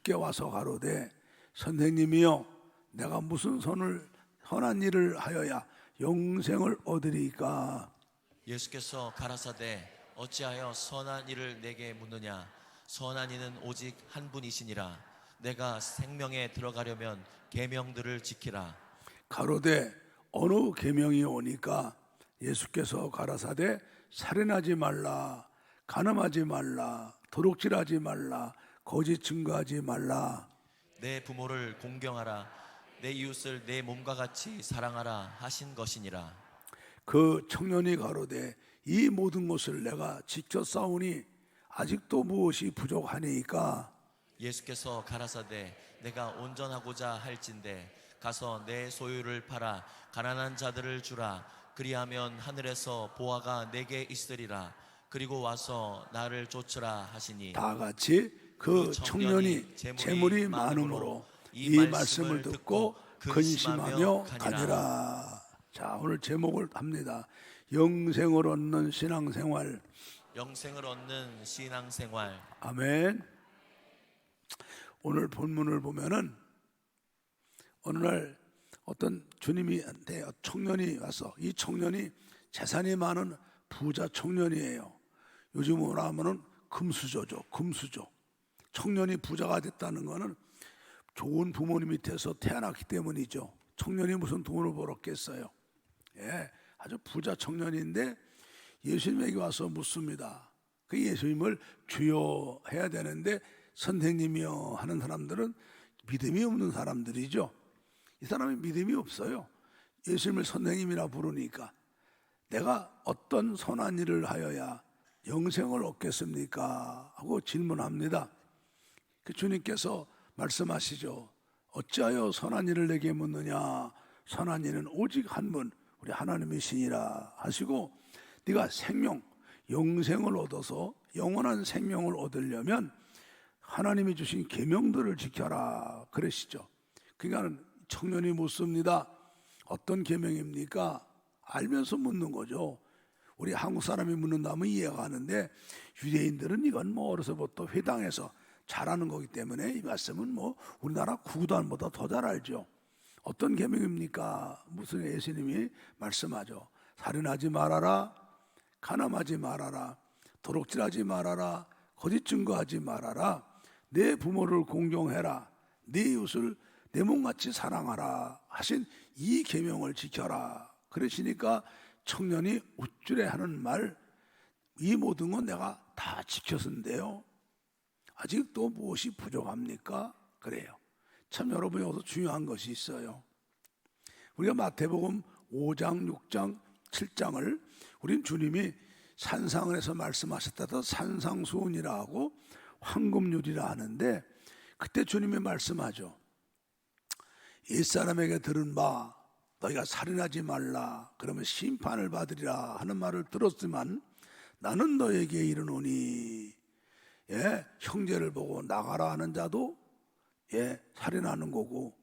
주께 와서 가로되 선생님이여 내가 무슨 선한 일을 하여야 영생을 얻으리까. 예수께서 가라사대 어찌하여 선한 일을 내게 묻느냐. 선한 이는 오직 한 분이시니라. 내가 생명에 들어가려면 계명들을 지키라. 가로되 어느 계명이 오니까. 예수께서 가라사대 살인하지 말라, 간음하지 말라, 도둑질하지 말라, 거짓 증거하지 말라. 내 부모를 공경하라. 내 이웃을 내 몸과 같이 사랑하라 하신 것이니라. 그 청년이 가로되 이 모든 것을 내가 지켰사오니 아직도 무엇이 부족하니까. 예수께서 가라사대 내가 온전하고자 할진대 가서 내 소유를 팔아 가난한 자들을 주라. 그리하면 하늘에서 보화가 내게 있으리라. 그리고 와서 나를 쫓으라 하시니. 다 같이 그 청년이 재물이 많음으로 이 말씀을 듣고 근심하며 가니라. 자, 오늘 제목을 합니다. 영생을 얻는 신앙생활. 영생을 얻는 신앙생활. 아멘. 오늘 본문을 보면은 어느 날 어떤 주님이한테 청년이 와서, 이 청년이 재산이 많은 부자 청년이에요. 요즘으로 하면은 금수저죠. 금수저. 청년이 부자가 됐다는 것은 좋은 부모님 밑에서 태어났기 때문이죠. 청년이 무슨 돈을 벌었겠어요. 예, 아주 부자 청년인데 예수님에게 와서 묻습니다. 그 예수님을 주여 해야 되는데 선생님이여 하는 사람들은 믿음이 없는 사람들이죠. 이 사람이 믿음이 없어요. 예수님을 선생님이라 부르니까 내가 어떤 선한 일을 하여야 영생을 얻겠습니까? 하고 질문합니다. 그 주님께서 말씀하시죠. 어찌하여 선한 일을 내게 묻느냐. 선한 일은 오직 한 분, 우리 하나님이시니라 하시고, 네가 생명, 영생을 얻어서 영원한 생명을 얻으려면 하나님이 주신 계명들을 지켜라 그러시죠. 그러니까 청년이 묻습니다. 어떤 계명입니까? 알면서 묻는 거죠. 우리 한국 사람이 묻는다면 이해가 가는데 유대인들은 이건 뭐 어려서부터 회당에서 잘하는 거기 때문에 이 말씀은 뭐 우리나라 구단보다 더 잘 알죠. 어떤 계명입니까? 무슨 예수님이 말씀하죠. 살인하지 말아라, 간음하지 말아라, 도둑질하지 말아라, 거짓 증거하지 말아라, 내 부모를 공경해라, 내 이웃을 내 몸같이 사랑하라 하신 이 계명을 지켜라. 그러시니까 청년이 우쭐해 하는 말, 이 모든 건 내가 다 지켰는데요. 아직 또 무엇이 부족합니까? 그래요. 참 여러분 여기서 중요한 것이 있어요. 우리가 마태복음 5장, 6장, 7장을 우린 주님이 산상에서 말씀하셨다도 산상수훈이라 하고 황금률이라 하는데, 그때 주님이 말씀하죠. 옛사람에게 들은 바 너희가 살인하지 말라 그러면 심판을 받으리라 하는 말을 들었지만 나는 너에게 이르노니, 예, 형제를 보고 나가라 하는 자도 살인하는 거고,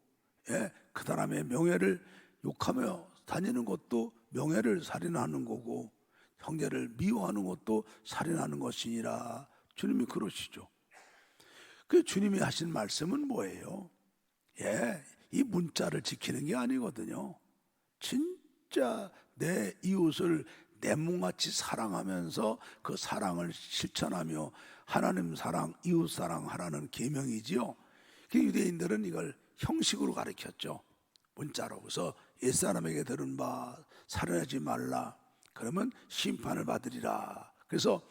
그 사람의 명예를 욕하며 다니는 것도 명예를 살인하는 거고, 형제를 미워하는 것도 살인하는 것이니라. 주님이 그러시죠. 그 주님이 하신 말씀은 뭐예요? 이 문자를 지키는 게 아니거든요. 진짜 내 이웃을 내 몸같이 사랑하면서 그 사랑을 실천하며 하나님 사랑, 이웃 사랑하라는 계명이지요. 그 유대인들은 이걸 형식으로 가르쳤죠. 문자로. 그래서 옛사람에게 들은 바 살인하지 말라 그러면 심판을 받으리라. 그래서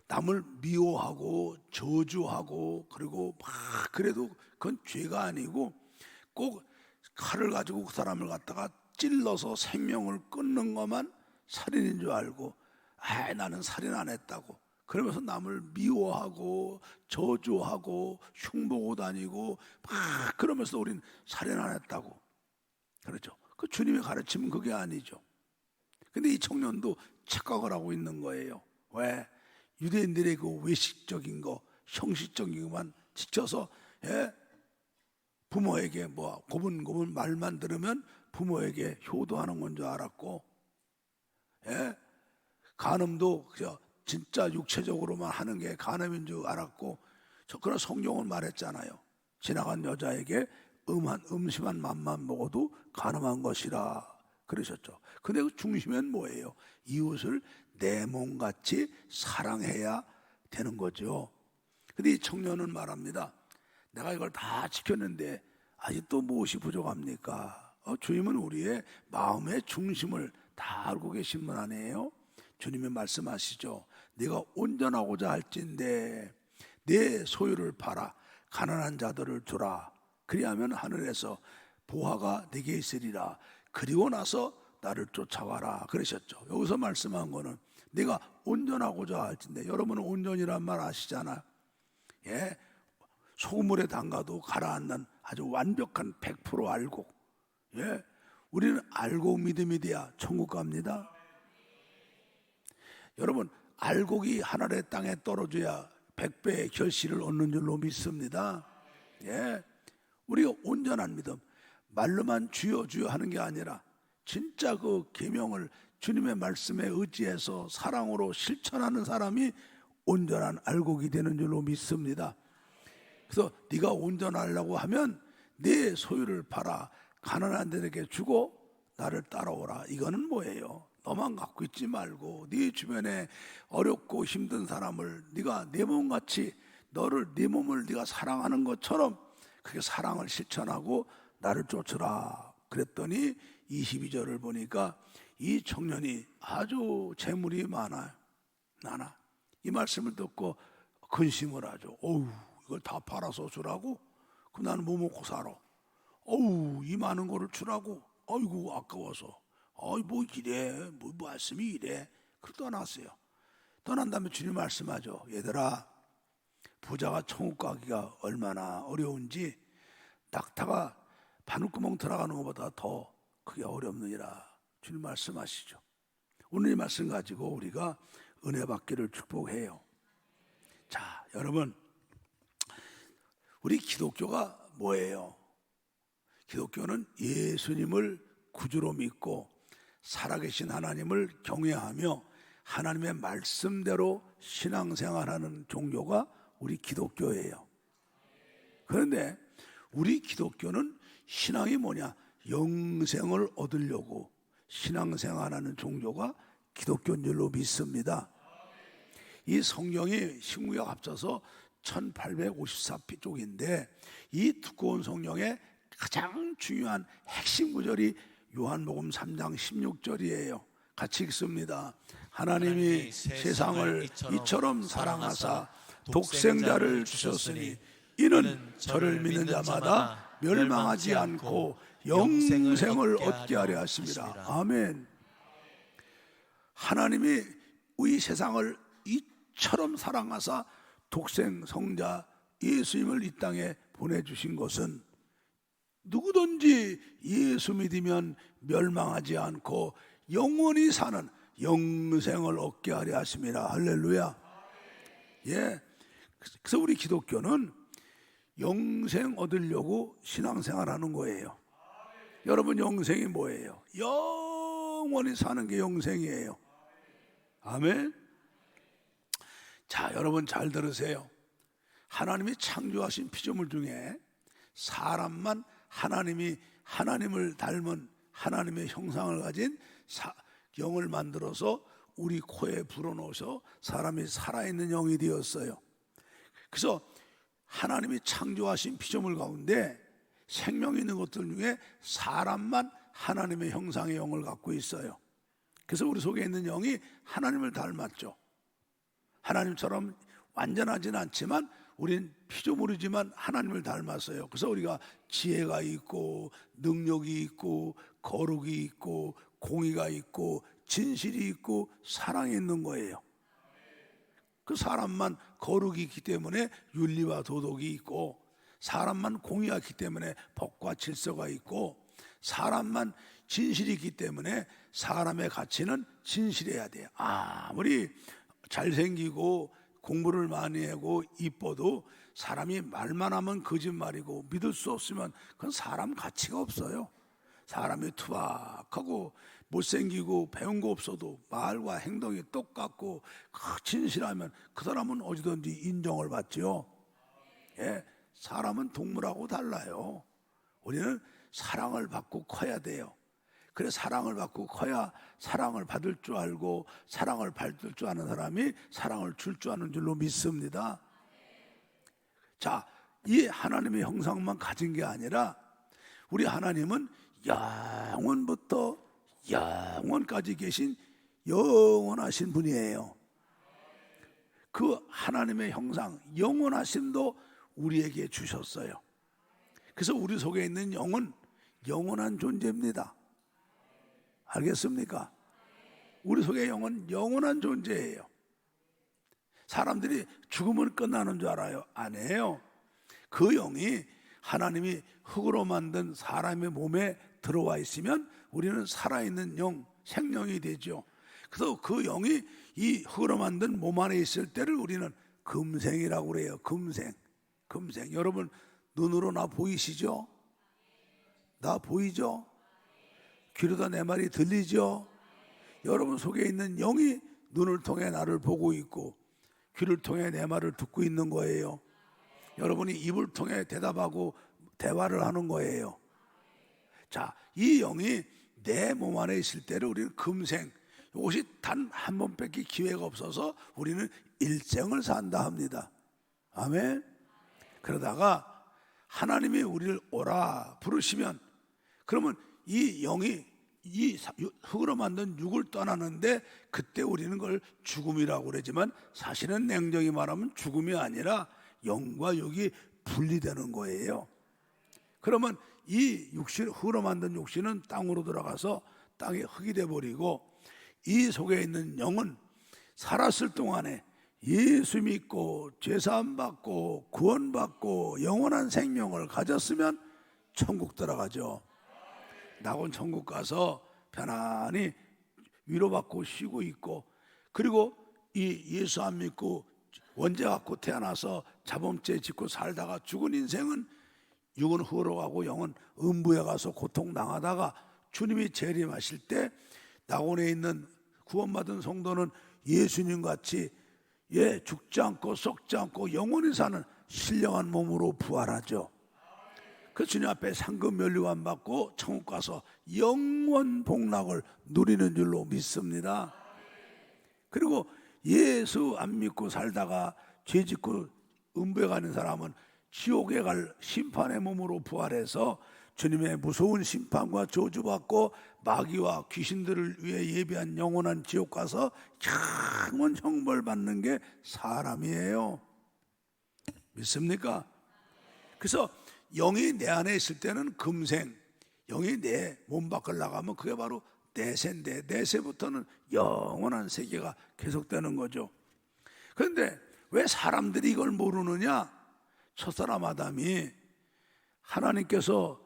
남을 미워하고 저주하고 그리고 막 그래도 그건 죄가 아니고, 꼭 칼을 가지고 그 사람을 갖다가 찔러서 생명을 끊는 것만 살인인 줄 알고, 나는 살인 안 했다고 그러면서 남을 미워하고 저주하고 흉보고 다니고 막 그러면서 우린 살인 안 했다고 그렇죠. 그 주님의 가르침은 그게 아니죠. 근데 이 청년도 착각을 하고 있는 거예요. 왜? 유대인들의 그 외식적인 거, 형식적인 것만 지켜서 부모에게 뭐 고분고분 말만 들으면 부모에게 효도하는 건 줄 알았고, 간음도 진짜 육체적으로만 하는 게 간음인 줄 알았고, 그런 성경은 말했잖아요. 지나간 여자에게 음심한 맛만 먹어도 간음한 것이라 그러셨죠. 근데 그 중심엔 뭐예요? 이웃을 내 몸같이 사랑해야 되는 거죠. 근데 이 청년은 말합니다. 내가 이걸 다 지켰는데 아직도 무엇이 부족합니까? 주님은 우리의 마음의 중심을 다 알고 계신 분 아니에요? 주님이 말씀하시죠. 네가 온전하고자 할진대 내 소유를 팔아 가난한 자들을 주라. 그리하면 하늘에서 보화가 네게 있으리라. 그리고 나서 나를 쫓아와라 그러셨죠. 여기서 말씀한 거는 네가 온전하고자 할진대. 여러분은 온전이란 말 아시잖아요. 예, 소금물에 담가도 가라앉는 아주 완벽한 100% 알곡. 예, 우리는 알곡 믿음이 돼야 천국 갑니다. 여러분, 알곡이 하늘의 땅에 떨어져야 100배의 결실을 얻는 줄로 믿습니다. 예, 우리가 온전한 믿음, 말로만 주여 주여 하는 게 아니라 진짜 그 계명을 주님의 말씀에 의지해서 사랑으로 실천하는 사람이 온전한 알곡이 되는 줄로 믿습니다. 그래서 네가 온전하려고 하면 네 소유를 팔아 가난한 데에게 주고 나를 따라오라. 이거는 뭐예요? 너만 갖고 있지 말고 네 주변에 어렵고 힘든 사람을 네가 내 몸같이 네 몸을 네가 사랑하는 것처럼 그게 사랑을 실천하고 나를 쫓으라. 그랬더니 22절을 보니까 이 청년이 아주 재물이 많아. 이 말씀을 듣고 근심을 하죠. 어우, 이걸 다 팔아서 주라고? 그럼 나는 뭐 먹고 살아? 어우, 이 많은 거를 주라고? 아이고, 아까워서. 어이, 뭐 이래? 뭐 말씀이 이래? 그러고 떠났어요. 떠난 다음에 주님 말씀하죠. 얘들아, 부자가 천국 가기가 얼마나 어려운지 낙타가 바늘구멍 들어가는 것보다 더 그게 어렵느니라. 주님 말씀하시죠. 오늘 이 말씀 가지고 우리가 은혜 받기를 축복해요. 자, 여러분, 우리 기독교가 뭐예요? 기독교는 예수님을 구주로 믿고 살아계신 하나님을 경외하며 하나님의 말씀대로 신앙생활하는 종교가 우리 기독교예요. 그런데 우리 기독교는 신앙이 뭐냐? 영생을 얻으려고 신앙생활하는 종교가 기독교인 줄로 믿습니다. 이 성경이 신구약 합쳐서 1854쪽인데 이 두꺼운 성경의 가장 중요한 핵심 구절이 요한복음 3장 16절이에요. 같이 읽습니다. 하나님이 세상을 이처럼 사랑하사 독생자를 주셨으니 이는 저를 믿는 자마다 멸망하지 않고 영생을 얻게 하려 하십니다. 아멘. 하나님이 이 세상을 이처럼 사랑하사 독생 성자 예수님을 이 땅에 보내주신 것은 누구든지 예수 믿으면 멸망하지 않고 영원히 사는 영생을 얻게 하려 하십니다. 할렐루야. 예. 그래서 우리 기독교는 영생 얻으려고 신앙생활 하는 거예요. 여러분, 영생이 뭐예요? 영원히 사는 게 영생이에요. 아멘. 자, 여러분 잘 들으세요. 하나님이 창조하신 피조물 중에 사람만 하나님을 닮은 하나님의 형상을 가진 영을 만들어서 우리 코에 불어넣어서 사람이 살아있는 영이 되었어요. 그래서 하나님이 창조하신 피조물 가운데 생명 있는 것들 중에 사람만 하나님의 형상의 영을 갖고 있어요. 그래서 우리 속에 있는 영이 하나님을 닮았죠. 하나님처럼 완전하진 않지만 우린 피조물이지만 하나님을 닮았어요. 그래서 우리가 지혜가 있고 능력이 있고 거룩이 있고 공의가 있고 진실이 있고 사랑이 있는 거예요. 그 사람만 거룩이 있기 때문에 윤리와 도덕이 있고, 사람만 공의가 있기 때문에 법과 질서가 있고, 사람만 진실이 있기 때문에 사람의 가치는 진실해야 돼요. 아무리 잘생기고 공부를 많이 하고 이뻐도 사람이 말만 하면 거짓말이고 믿을 수 없으면 그건 사람 가치가 없어요. 사람이 투박하고 못생기고 배운 거 없어도 말과 행동이 똑같고 진실하면 그 사람은 어디든지 인정을 받죠. 예, 사람은 동물하고 달라요. 우리는 사랑을 받고 커야 돼요. 그래 사랑을 받고 커야 사랑을 받을 줄 알고 사랑을 받을 줄 아는 사람이 사랑을 줄 줄 아는 줄로 믿습니다. 자, 이 하나님의 형상만 가진 게 아니라 우리 하나님은 영원부터 영원까지 계신 영원하신 분이에요. 그 하나님의 형상, 영원하심도 우리에게 주셨어요. 그래서 우리 속에 있는 영은 영원한 존재입니다. 알겠습니까? 우리 속의 영은 영원한 존재예요. 사람들이 죽으면 끝나는 줄 알아요. 아니에요. 그 영이 하나님이 흙으로 만든 사람의 몸에 들어와 있으면 우리는 살아있는 영, 생명이 되죠. 그래서 그 영이 이 흙으로 만든 몸 안에 있을 때를 우리는 금생이라고 그래요. 금생. 여러분 눈으로 나 보이시죠? 나 보이죠? 귀로다 내 말이 들리죠? 여러분 속에 있는 영이 눈을 통해 나를 보고 있고 귀를 통해 내 말을 듣고 있는 거예요. 여러분이 입을 통해 대답하고 대화를 하는 거예요. 자, 이 영이 내 몸 안에 있을 때를 우리는 금생, 이것이 단 한 번밖에 기회가 없어서 우리는 일생을 산다 합니다. 아멘. 그러다가 하나님이 우리를 오라 부르시면 그러면 이 영이 이 흙으로 만든 육을 떠나는데 그때 우리는 그걸 죽음이라고 그러지만 사실은 냉정히 말하면 죽음이 아니라 영과 육이 분리되는 거예요. 그러면 이 육신, 흙으로 만든 육신은 땅으로 들어가서 땅에 흙이 돼버리고 이 속에 있는 영은 살았을 동안에 예수 믿고 죄사함 받고 구원받고 영원한 생명을 가졌으면 천국 들어가죠. 낙원 천국 가서 편안히 위로받고 쉬고 있고, 그리고 이 예수 안 믿고 원죄 갖고 태어나서 자범죄 짓고 살다가 죽은 인생은 육은 흙으로 가고 영은 음부에 가서 고통당하다가 주님이 재림하실 때 낙원에 있는 구원받은 성도는 예수님 같이 죽지 않고 썩지 않고 영원히 사는 신령한 몸으로 부활하죠. 그 주님 앞에 상급 면류관 받고 천국 가서 영원 복락을 누리는 줄로 믿습니다. 그리고 예수 안 믿고 살다가 죄 짓고 음부에 가는 사람은 지옥에 갈 심판의 몸으로 부활해서 주님의 무서운 심판과 저주받고 마귀와 귀신들을 위해 예비한 영원한 지옥 가서 영원 형벌 받는 게 사람이에요. 믿습니까? 그래서 영이 내 안에 있을 때는 금생, 영이 내 몸 밖을 나가면 그게 바로 내세인데 내세부터는 영원한 세계가 계속되는 거죠. 그런데 왜 사람들이 이걸 모르느냐? 첫사람 아담이 하나님께서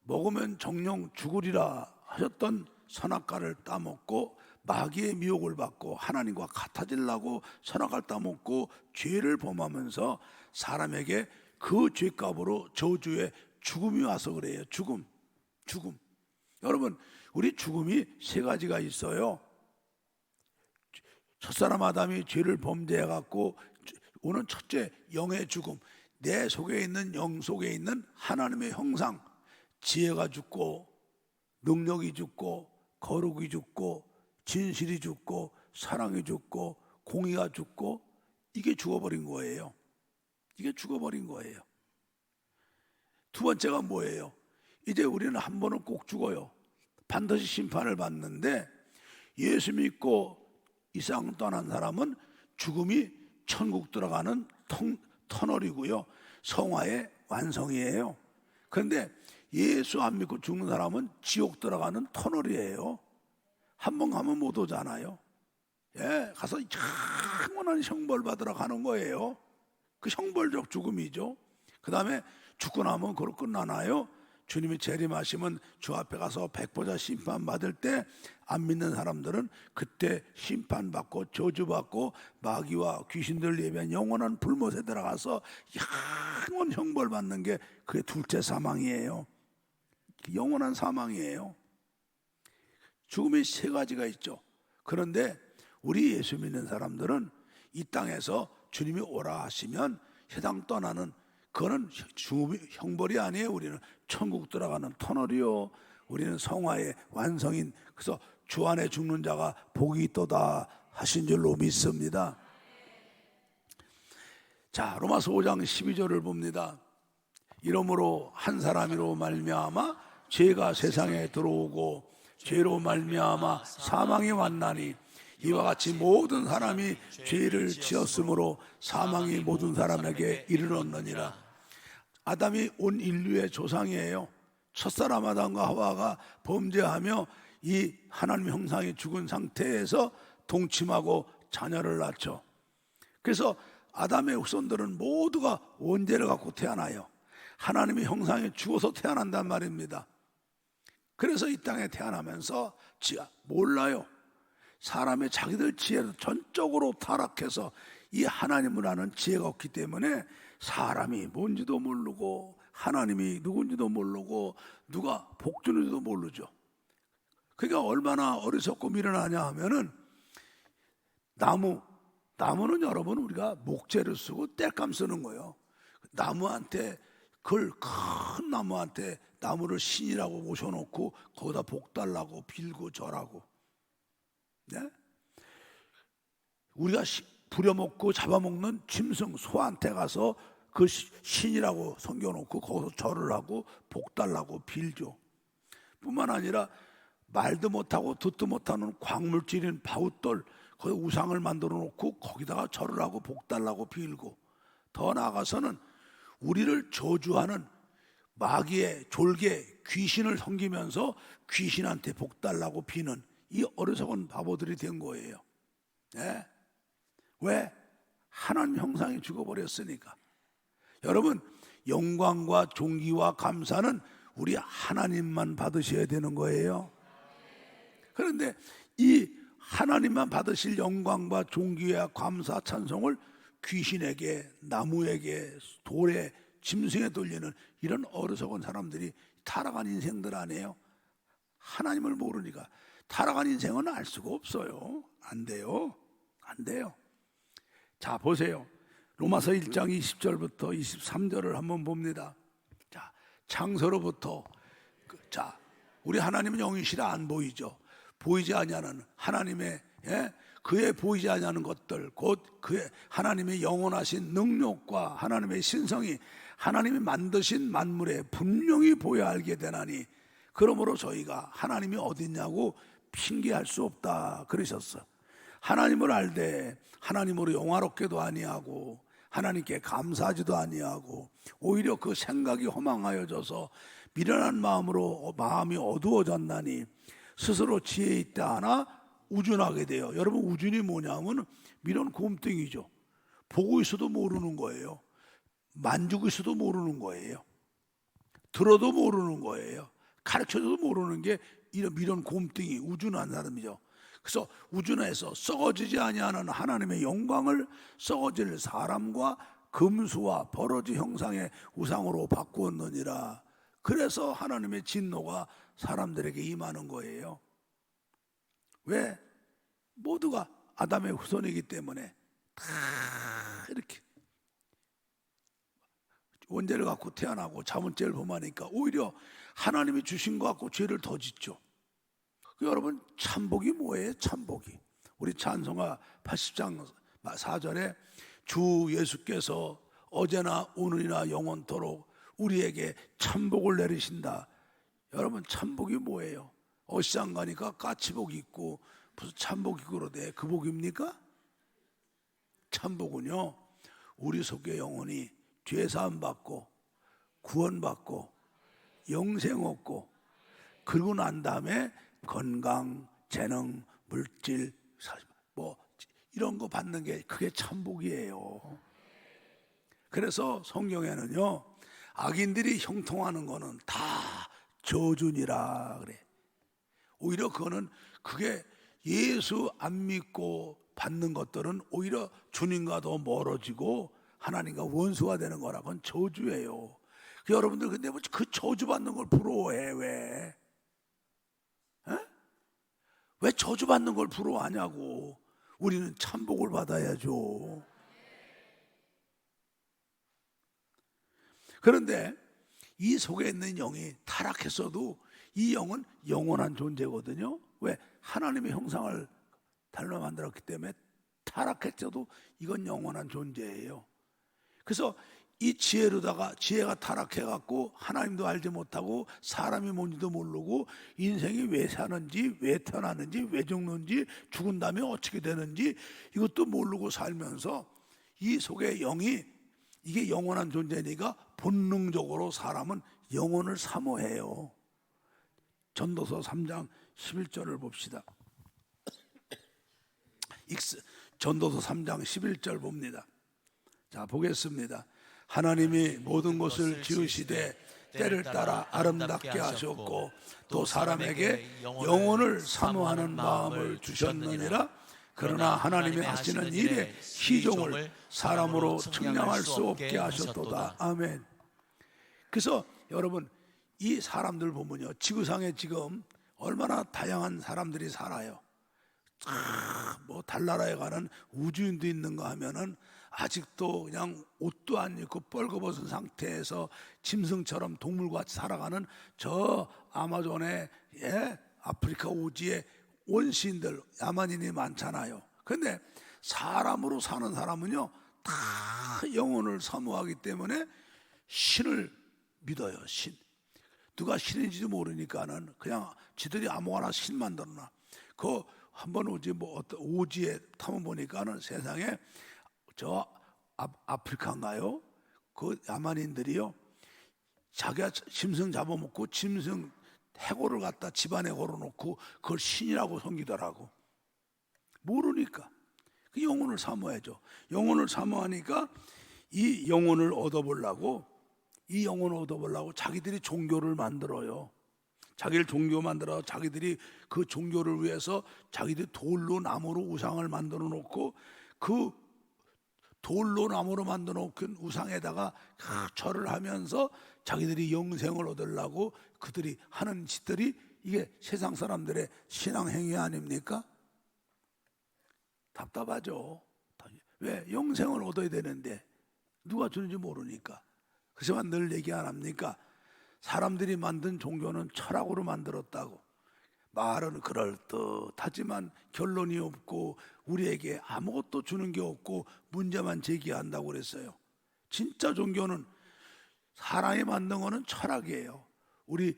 먹으면 정령 죽으리라 하셨던 선악과를 따먹고 마귀의 미혹을 받고 하나님과 같아지려고 선악과를 따먹고 죄를 범하면서 사람에게 그 죄값으로 저주의 죽음이 와서 그래요. 죽음. 여러분, 우리 죽음이 세 가지가 있어요. 첫사람 아담이 죄를 범죄해갖고 오는 첫째 영의 죽음, 내 속에 있는 영 속에 있는 하나님의 형상, 지혜가 죽고 능력이 죽고 거룩이 죽고 진실이 죽고 사랑이 죽고 공의가 죽고 이게 죽어버린 거예요. 두 번째가 뭐예요? 이제 우리는 한 번은 꼭 죽어요. 반드시 심판을 받는데 예수 믿고 이 세상 떠난 사람은 죽음이 천국 들어가는 터널이고요, 성화의 완성이에요. 그런데 예수 안 믿고 죽는 사람은 지옥 들어가는 터널이에요. 한 번 가면 못 오잖아요. 가서 영원한 형벌 받으러 가는 거예요. 그 형벌적 죽음이죠. 그 다음에 죽고 나면 그걸 끝나나요? 주님이 재림하시면 주 앞에 가서 백보자 심판 받을 때 안 믿는 사람들은 그때 심판받고 저주받고 마귀와 귀신들 예비한 영원한 불못에 들어가서 영원 형벌 받는 게 그게 둘째 사망이에요. 영원한 사망이에요. 죽음이 세 가지가 있죠. 그런데 우리 예수 믿는 사람들은 이 땅에서 주님이 오라 하시면 세상 떠나는 그거는 형벌이 아니에요. 우리는 천국 들어가는 터널이요. 우리는 성화의 완성인, 그래서 주 안에 죽는 자가 복이 있도다 하신 줄로 믿습니다. 자, 로마서 5장 12절을 봅니다. 이러므로 한 사람으로 말미암아 죄가 세상에 들어오고 죄로 말미암아 사망이 왔나니 이와 같이 모든 사람이 죄를 지었으므로 사망이 모든 사람에게 이르렀느니라. 아담이 온 인류의 조상이에요. 첫사람 아담과 하와가 범죄하며 이 하나님 형상이 죽은 상태에서 동침하고 자녀를 낳죠. 그래서 아담의 후손들은 모두가 원죄를 갖고 태어나요. 하나님의 형상이 죽어서 태어난단 말입니다. 그래서 이 땅에 태어나면서 몰라요. 사람의 자기들 지혜로 전적으로 타락해서 이 하나님을 아는 지혜가 없기 때문에 사람이 뭔지도 모르고 하나님이 누군지도 모르고 누가 복 주는지도 모르죠. 그러니까 얼마나 어리석고 미련하냐 하면은 나무는 여러분 우리가 목재를 쓰고 땔감 쓰는 거예요. 나무한테 큰 나무한테 나무를 신이라고 모셔놓고 거기다 복 달라고 빌고 절하고, 네? 우리가 부려먹고 잡아먹는 짐승 소한테 가서 그 신이라고 섬겨놓고 거기서 절을 하고 복 달라고 빌죠. 뿐만 아니라 말도 못하고 듣도 못하는 광물질인 바웃돌 거기 우상을 만들어 놓고 거기다가 절을 하고 복 달라고 빌고, 더 나아가서는 우리를 저주하는 마귀의 졸개 귀신을 섬기면서 귀신한테 복 달라고 비는 이 어리석은 바보들이 된 거예요. 네? 왜? 하나님 형상이 죽어버렸으니까. 여러분, 영광과 존귀와 감사는 우리 하나님만 받으셔야 되는 거예요. 그런데 이 하나님만 받으실 영광과 존귀와 감사 찬송을 귀신에게, 나무에게, 돌에, 짐승에 돌리는 이런 어리석은 사람들이 타락한 인생들 아니에요. 하나님을 모르니까 타락한 인생은 알 수가 없어요. 안 돼요. 자, 보세요. 로마서 1장 20절부터 23절을 한번 봅니다. 자, 창세로부터 우리 하나님은 영이시라 안 보이죠. 보이지 아니하는 하나님의 그의 보이지 아니하는 것들, 곧 그의 하나님의 영원하신 능력과 하나님의 신성이 하나님이 만드신 만물에 분명히 보여 알게 되나니 그러므로 저희가 하나님이 어딨냐고 핑계할 수 없다 그러셨어. 하나님을 알되 하나님으로 영화롭게도 아니하고 하나님께 감사하지도 아니하고 오히려 그 생각이 허망하여져서 미련한 마음으로 마음이 어두워졌나니 스스로 지혜 있다 하나 우준하게 돼요. 여러분, 우준이 뭐냐면 미련 곰땡이죠. 보고 있어도 모르는 거예요. 만지고 있어도 모르는 거예요. 들어도 모르는 거예요. 가르쳐줘도 모르는 게 이런 미련 곰땡이 우준한 사람이죠. 그래서 우준해서 썩어지지 아니하는 하나님의 영광을 썩어질 사람과 금수와 버러지 형상의 우상으로 바꾸었느니라. 그래서 하나님의 진노가 사람들에게 임하는 거예요. 왜? 모두가 아담의 후손이기 때문에 다 이렇게 원죄를 갖고 태어나고 자문죄를 범하니까 오히려 하나님이 주신 것 갖고 죄를 더 짓죠. 여러분, 참복이 뭐예요? 참복이 우리 찬송가 80장 4절에 주 예수께서 어제나 오늘이나 영원토록 우리에게 참복을 내리신다. 여러분, 참복이 뭐예요? 어시장 가니까 까치복 입고 무슨 참복 입고 그러대. 그 복입니까? 참복은요, 우리 속에 영혼이 죄사함 받고 구원받고 영생 얻고 그러고 난 다음에 건강, 재능, 물질 뭐 이런 거 받는 게 그게 참복이에요. 그래서 성경에는요, 악인들이 형통하는 거는 다 저주니라 그래. 오히려 그게 예수 안 믿고 받는 것들은 오히려 주님과 더 멀어지고 하나님과 원수가 되는 거라. 그건 저주예요. 여러분들 근데 뭐 그 저주 받는 걸 부러워해? 왜? 왜 저주 받는 걸 부러워하냐고. 우리는 참복을 받아야죠. 그런데 이 속에 있는 영이 타락했어도 이 영은 영원한 존재거든요. 왜? 하나님의 형상을 닮아 만들었기 때문에 타락했어도 이건 영원한 존재예요. 그래서 이 지혜가 타락해갖고 하나님도 알지 못하고 사람이 뭔지도 모르고 인생이 왜 사는지, 왜 태어났는지, 왜 죽는지, 죽은 다음에 어떻게 되는지 이것도 모르고 살면서 이 속에 영이, 이게 영원한 존재니까 본능적으로 사람은 영혼을 사모해요. 전도서 3장 11절을 봅시다. 전도서 3장 11절 봅니다. 자, 보겠습니다. 하나님이 모든 것을 지으시되 때를 따라 아름답게 하셨고 또 사람에게 영혼을 사모하는 마음을 주셨느니라. 그러나 하나님이 하시는 일에 시종을 사람으로 측량할 수 없게 하셨도다. 아멘. 그래서 여러분, 이 사람들 보면요, 지구상에 지금 얼마나 다양한 사람들이 살아요. 뭐 달나라에 가는 우주인도 있는가 하면은 아직도 그냥 옷도 안 입고 뻘거벗은 상태에서 짐승처럼 동물같이 살아가는 저 아마존의 아프리카 오지의 원시인들, 야만인이 많잖아요. 그런데 사람으로 사는 사람은요 다 영혼을 사모하기 때문에 신을 믿어요. 신. 누가 신인지도 모르니까는 그냥 지들이 아무거나 신 만들어놔. 그 한번 어떤 오지에 타면 보니까는 세상에 저 아프리카인가요? 그 야만인들이요, 자기가 짐승 잡아먹고 짐승 해골을 갖다 집안에 걸어놓고 그걸 신이라고 섬기더라고. 모르니까. 그 영혼을 사모해줘. 영혼을 사모하니까 이 영혼을 얻어보려고 자기들이 종교를 만들어요. 자기를 종교 만들어 자기들이 그 종교를 위해서 자기들이 돌로 나무로 우상을 만들어 놓고 그 돌로 나무로 만들어 놓은 우상에다가 절을 하면서 자기들이 영생을 얻으려고 그들이 하는 짓들이 이게 세상 사람들의 신앙 행위 아닙니까? 답답하죠. 왜? 영생을 얻어야 되는데 누가 주는지 모르니까. 그래서 늘 얘기 안 합니까? 사람들이 만든 종교는 철학으로 만들었다고. 말은 그럴듯하지만 결론이 없고 우리에게 아무것도 주는 게 없고 문제만 제기한다고 그랬어요. 진짜 종교는 사람이 만든 거는 철학이에요. 우리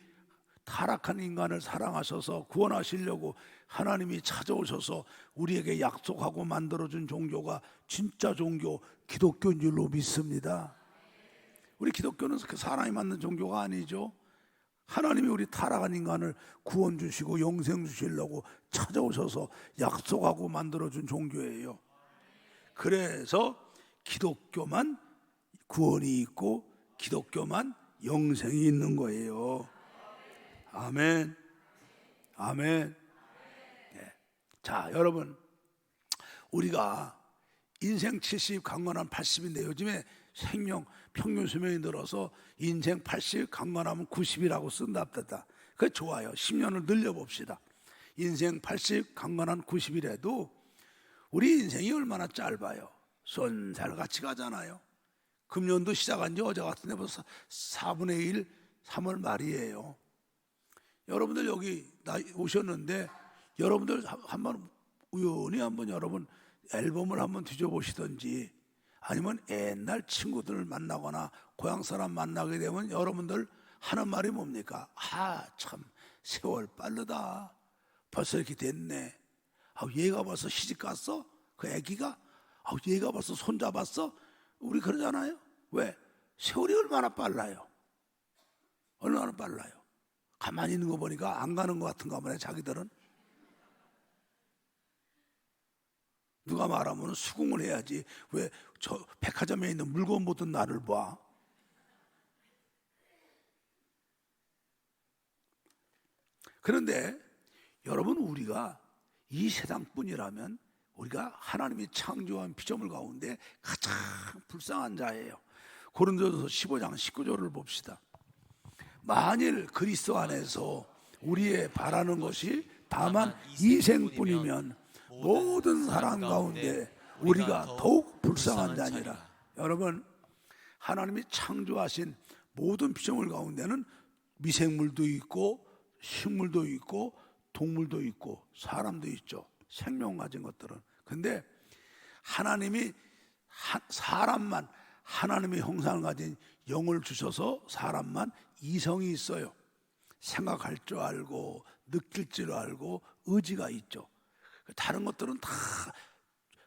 타락한 인간을 사랑하셔서 구원하시려고 하나님이 찾아오셔서 우리에게 약속하고 만들어준 종교가 진짜 종교, 기독교인 줄로 믿습니다. 우리 기독교는 그 사람이 만든 종교가 아니죠. 하나님이 우리 타락한 인간을 구원 주시고 영생 주시려고 찾아오셔서 약속하고 만들어준 종교예요. 그래서 기독교만 구원이 있고 기독교만 영생이 있는 거예요. 아멘. 아멘. 네. 자, 여러분, 우리가 인생 70, 강건한 80인데 요즘에 평균 수명이 늘어서 인생 80, 강건하면 90이라고 쓴답니다. 그게 좋아요. 10년을 늘려봅시다. 인생 80, 강건한 90이라도 우리 인생이 얼마나 짧아요. 쏜살같이 가잖아요. 금년도 시작한 지 어제 같은데 벌써 4분의 1, 3월 말이에요. 여러분들 여기 오셨는데 여러분들 한번 우연히 한번 여러분 앨범을 한번 뒤져보시든지 아니면 옛날 친구들을 만나거나 고향 사람 만나게 되면 여러분들 하는 말이 뭡니까? 참 세월 빠르다. 벌써 이렇게 됐네. 얘가 벌써 시집 갔어? 그 애기가? 얘가 벌써 손 잡았어? 우리 그러잖아요. 왜? 세월이 얼마나 빨라요. 얼마나 빨라요. 가만히 있는 거 보니까 안 가는 것 같은가 보네. 자기들은. 누가 말하면 수긍을 해야지. 왜 저 백화점에 있는 물건 보던 나를 봐. 그런데 여러분, 우리가 이 세상뿐이라면 우리가 하나님이 창조한 피조물 가운데 가장 불쌍한 자예요. 고린도전서 15장 19절을 봅시다. 만일 그리스도 안에서 우리의 바라는 것이 다만 이 생뿐이면 모든 사람 가운데 우리가 더욱 불쌍한 자니라. 여러분, 하나님이 창조하신 모든 피조물 가운데는 미생물도 있고 식물도 있고 동물도 있고 사람도 있죠. 생명 가진 것들은. 근데 하나님이 사람만, 하나님의 형상을 가진 영을 주셔서 사람만 이성이 있어요. 생각할 줄 알고 느낄 줄 알고 의지가 있죠. 다른 것들은 다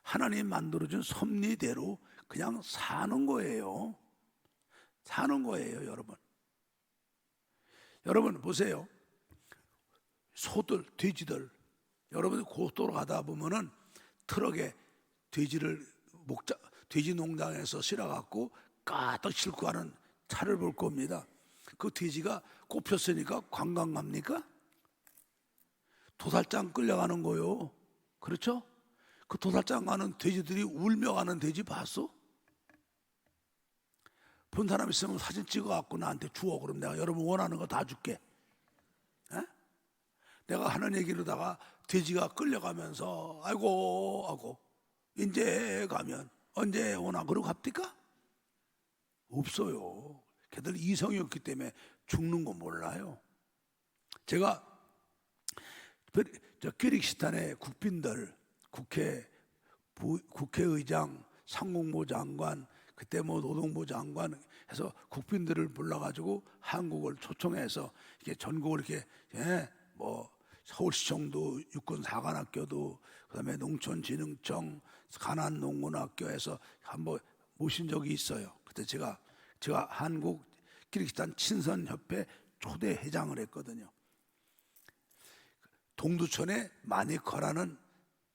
하나님 만들어준 섭리대로 그냥 사는 거예요. 사는 거예요, 여러분. 여러분 보세요. 소들, 돼지들, 여러분이 고속도로 가다 보면은 트럭에 돼지 농장에서 실어갖고 가득 싣고 가는 차를 볼 겁니다. 그 돼지가 꼽혔으니까 관광 갑니까? 도살장 끌려가는 거요. 그렇죠? 그 도살장 가는 돼지들이 울며 가는 돼지 봤어? 본 사람 있으면 사진 찍어갖고 나한테 주워. 그럼 내가 여러분 원하는 거 다 줄게. 에? 내가 하는 얘기로다가 돼지가 끌려가면서 아이고 하고 이제 가면 언제 오나 그러고 갑니까? 없어요. 걔들 이성이 없기 때문에 죽는 거 몰라요. 제가 키르기스탄의 국빈들, 국회의장, 상공부 장관, 그때 뭐 노동부 장관 해서 국빈들을 불러가지고 한국을 초청해서 이렇게 전국을 이렇게 뭐 서울시청도 육군사관학교도 그다음에 농촌진흥청 가난농군학교에서 한번 모신 적이 있어요. 그때 제가 한국 키르기스탄 친선협회 초대 회장을 했거든요. 동두천에 마니커라는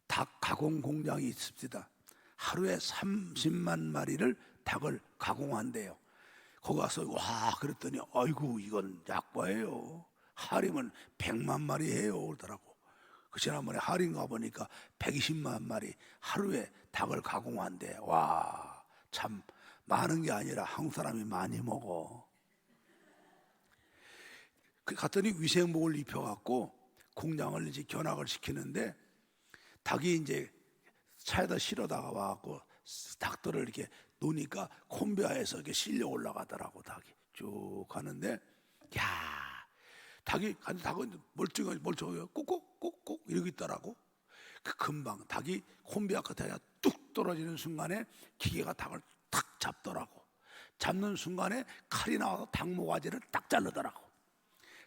닭 가공 공장이 있습니다. 하루에 30만 마리를 닭을 가공한대요. 거기 가서 와 그랬더니 아이고 이건 약과예요. 하림은 100만 마리 해요 그러더라고. 그 지난번에 하림 가보니까 120만 마리 하루에 닭을 가공한대. 와 참 많은 게 아니라 한국 사람이 많이 먹어. 그 갔더니 위생복을 입혀갖고 공장을 이제 견학을 시키는데 닭이 이제 차에다 실어다가 와갖고 닭들을 이렇게 놓으니까 콤비아에서 이렇게 실려 올라가더라고. 닭이 쭉 가는데 야 닭은 멀쩡하게 꼭꼭 이러고 있더라고. 그 금방 닭이 콤비아 끝에 뚝 떨어지는 순간에 기계가 닭을 탁 잡더라고. 잡는 순간에 칼이 나와서 닭 모가지를 딱 자르더라고.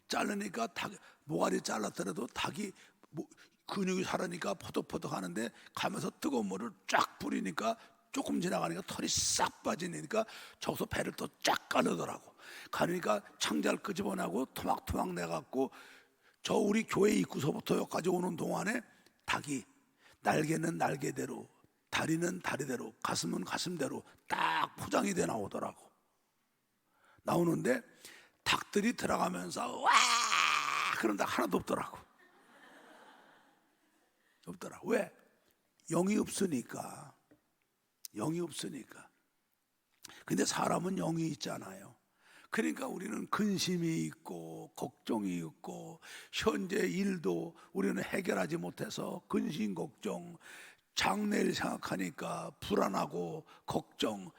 자르니까 닭 모가지 잘랐더라도 닭이 근육이 살으니까 퍼덕퍼덕 하는데 가면서 뜨거운 물을 쫙 뿌리니까 조금 지나가니까 털이 싹 빠지니까 저기서 배를 또 쫙 가르더라고. 가니까 창자를 끄집어내고 토막토막 내갖고 저 우리 교회 입구서부터 여기까지 오는 동안에 닭이 날개는 날개대로, 다리는 다리대로, 가슴은 가슴대로 딱 포장이 돼 나오더라고. 나오는데 닭들이 들어가면서 와 그런 닭 하나도 없더라고. 없더라고. 왜? 영이 없으니까. 영이 없으니까. 근데 사람은 영이 있잖아요. 그러니까 우리는 근심이 있고 걱정이 있고 현재 일도 우리는 해결하지 못해서 근심 걱정, 장래를 생각하니까 불안하고 걱정,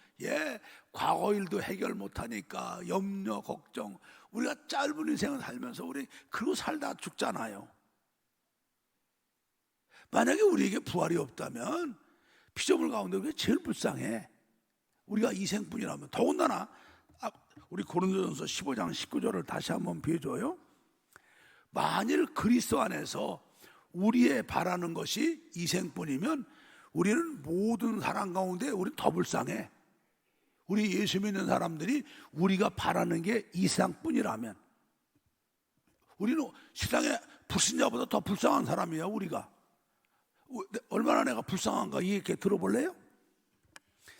과거 일도 해결 못하니까 염려 걱정. 우리가 짧은 인생을 살면서 우리 그러고 살다 죽잖아요. 만약에 우리에게 부활이 없다면 피조물 가운데 우리가 제일 불쌍해. 우리가 이생뿐이라면. 더군다나 우리 고린도전서 15장 19절을 다시 한번 비워줘요. 만일 그리스도 안에서 우리의 바라는 것이 이생뿐이면 우리는 모든 사람 가운데 우리는 더 불쌍해. 우리 예수 믿는 사람들이 우리가 바라는 게 이상뿐이라면 우리는 세상에 불신자보다 더 불쌍한 사람이야. 우리가 얼마나 내가 불쌍한가 이렇게 들어볼래요?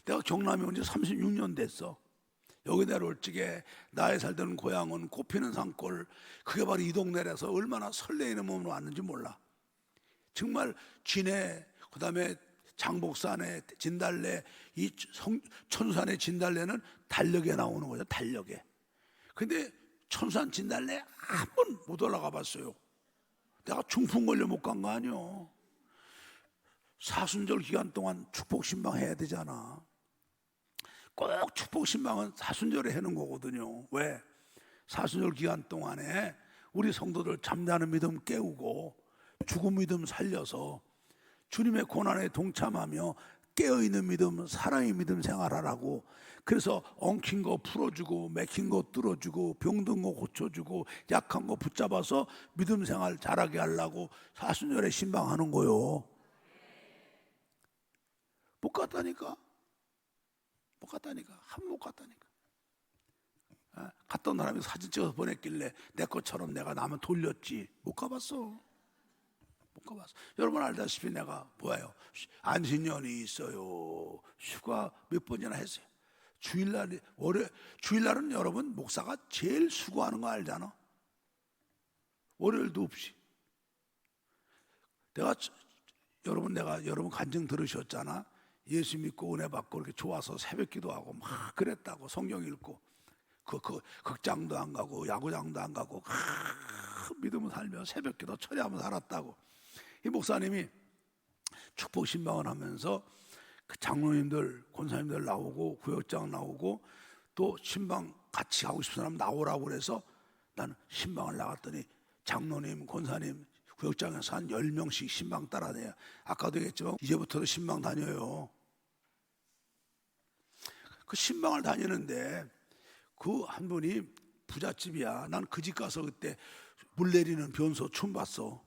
내가 경남에 온 지 36년 됐어. 여기 내려올 적에 나의 살던 고향은 꽃피는 산골, 그게 바로 이 동네라서 얼마나 설레이는 몸으로 왔는지 몰라. 정말 진해, 그 다음에 장복산의 진달래, 이 천산의 진달래는 달력에 나오는 거죠. 달력에. 근데 천산 진달래 한 번 못 올라가 봤어요. 내가 중풍 걸려 못 간 거 아니요. 사순절 기간 동안 축복 신방 해야 되잖아. 꼭 축복 신방은 사순절에 해는 거거든요. 왜? 사순절 기간 동안에 우리 성도들 잠자는 믿음 깨우고 죽은 믿음 살려서 주님의 고난에 동참하며 깨어있는 믿음, 사랑의 믿음 생활하라고. 그래서 엉킨 거 풀어주고 맥힌 거 뚫어주고 병든 거 고쳐주고 약한 거 붙잡아서 믿음 생활 잘하게 하려고 사순절에 신방하는 거요. 못 갔다니까. 못 갔다니까. 한 못 갔다니까. 갔던 사람이 사진 찍어서 보냈길래 내 것처럼 내가 남은 돌렸지. 못 가봤어. 못 가봤어. 여러분 알다시피 내가 뭐예요? 안식년이 있어요. 휴가 몇 번이나 했어요. 주일날이 주일날은 여러분 목사가 제일 수고하는 거 알잖아. 월요일도 없이. 내가 여러분 간증 들으셨잖아. 예수 믿고 은혜 받고 이렇게 좋아서 새벽 기도하고 막 그랬다고. 성경 읽고 그 극장도 안 가고 야구장도 안 가고 믿음을 살며 새벽 기도 철야하며 살았다고. 이 목사님이 축복 신방을 하면서 그 장로님들, 권사님들 나오고 구역장 나오고 또 신방 같이 가고 싶은 사람 나오라고 그래서 나는 신방을 나갔더니 장로님, 권사님, 구역장에서 한 10명씩 신방 따라다녀요. 아까도 얘기했지만 이제부터도 신방 다녀요. 그 신방을 다니는데 그 한 분이 부잣집이야. 난 그 집 가서 그때 물 내리는 변소 춤 봤어.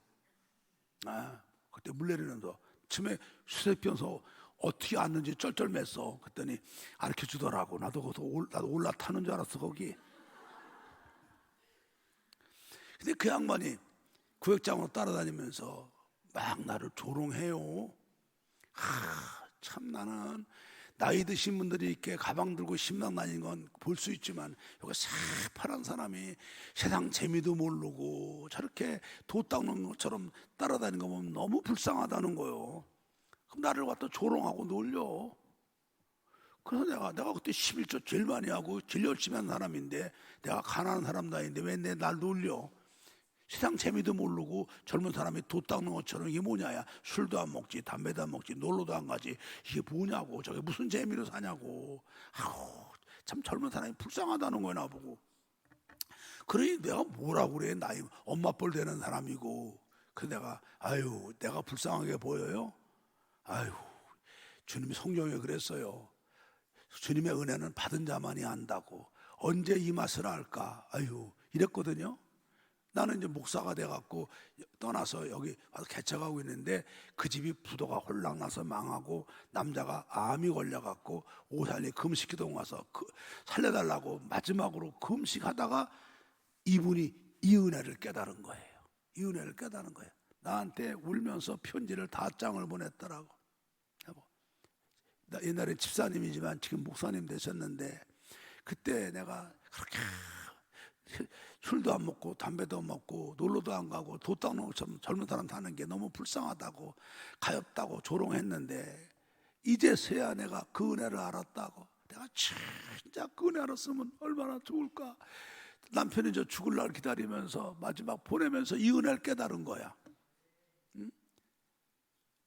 그때 물 내리는 거 처음에 수색 변소 어떻게 앉는지 쩔쩔맸어. 그랬더니 가르쳐 주더라고. 나도 올라타는 줄 알았어 거기. 근데 그 양반이 구역장으로 따라다니면서 막 나를 조롱해요. 참 나는 나이 드신 분들이 이렇게 가방 들고 신방 다니는 건 볼 수 있지만 여기 새파란 사람이 세상 재미도 모르고 저렇게 도 닦는 것처럼 따라다니는 거 보면 너무 불쌍하다는 거요. 그럼 나를 갖다 조롱하고 놀려. 그래서 내가 그때 11조 제일 많이 하고 제일 열심히 한 사람인데 내가 가난한 사람도 아닌데 왜 날 놀려. 세상 재미도 모르고 젊은 사람이 도 닦는 것처럼 이게 뭐냐야. 술도 안 먹지, 담배도 안 먹지, 놀러도 안 가지. 이게 뭐냐고. 저게 무슨 재미로 사냐고. 참 젊은 사람이 불쌍하다는 거야 나보고. 그러니 내가 뭐라고 그래. 나이 엄마 뻘 되는 사람이고. 그래서 내가 불쌍하게 보여요? 주님이 성경에 그랬어요. 주님의 은혜는 받은 자만이 안다고. 언제 이 맛을 알까? 이랬거든요. 나는 이제 목사가 돼갖고 떠나서 여기 와서 개척하고 있는데 그 집이 부도가 홀락나서 망하고 남자가 암이 걸려갖고 오살리 금식기도원 와서 살려달라고 마지막으로 금식하다가 이분이 이 은혜를 깨달은 거예요. 이 은혜를 깨달은 거예요. 나한테 울면서 편지를 5장을 보냈더라고. 나 옛날에 집사님이지만 지금 목사님 되셨는데 그때 내가 그렇게 술도 안 먹고 담배도 안 먹고 놀러도 안 가고 도 닦는 것처럼 젊은 사람 사는 게 너무 불쌍하다고 가엾다고 조롱했는데 이제서야 내가 그 은혜를 알았다고. 내가 진짜 그 은혜 알았으면 얼마나 좋을까. 남편이 저 죽을 날 기다리면서 마지막 보내면서 이 은혜를 깨달은 거야.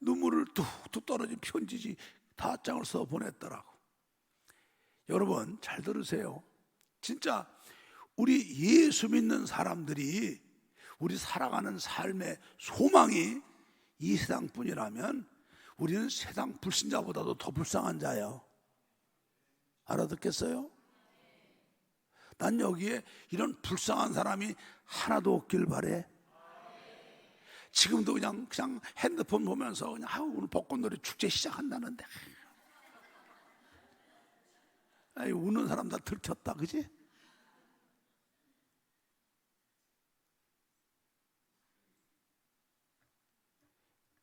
눈물을 뚝뚝 떨어진 편지지 5장을 써 보냈더라고. 여러분 잘 들으세요. 진짜 우리 예수 믿는 사람들이 우리 살아가는 삶의 소망이 이 세상뿐이라면 우리는 세상 불신자보다도 더 불쌍한 자예요. 알아듣겠어요? 난 여기에 이런 불쌍한 사람이 하나도 없길 바래. 지금도 그냥 핸드폰 보면서 그냥 오늘 벚꽃놀이 축제 시작한다는데 우는 사람 다 들켰다, 그지?